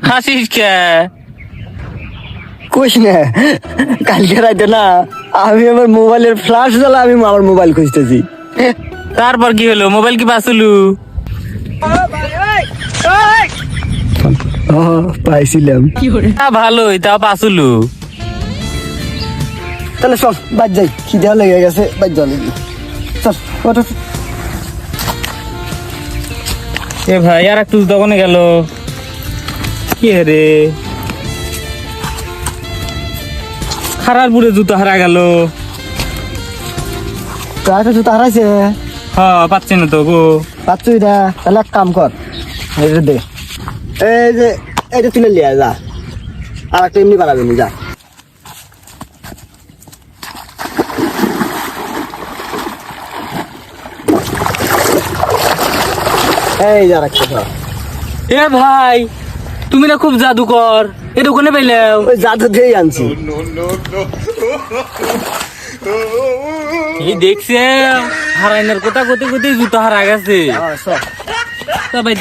হাসিস কে? কইস না, কালকে রাতে না আমি আমার মোবাইলের ফ্ল্যাশ জ্বালা আমি আমার মোবাইল খুঁজতেছি। তারপর কি হলো? মোবাইল কি পাসলু? পাইছিলাম। ভালোই, তাও পাসলু। তাহলে চল বাদ যাই, খিদে লেগে গেছে, বাদ যাওয়া লাগবে। চল ওঠ। এ ভাই আর একটু দোকানে গেল কি রে? হারার পুরে জুতো হারা গেল। একটা জুতা হারাইছে। হ্যাঁ, পাচ্ছি না তো গো। পাচ্ছুই না, তাহলে এক কাম কর, এটা দে, এই যে এটা তুলে লিয়া যা, আর একটা এমনি বাড়াবি নি, যা। এই যা রাখতে। এ ভাই, তুমি না খুব জাদুকর, এ দোকানে পাইলাম। ওই জাদু দিয়েই আনছি। এই দেখছে হারাইনার কথা কোথায় কোথায় জুতো হারা গেছে। চল। তা ভাই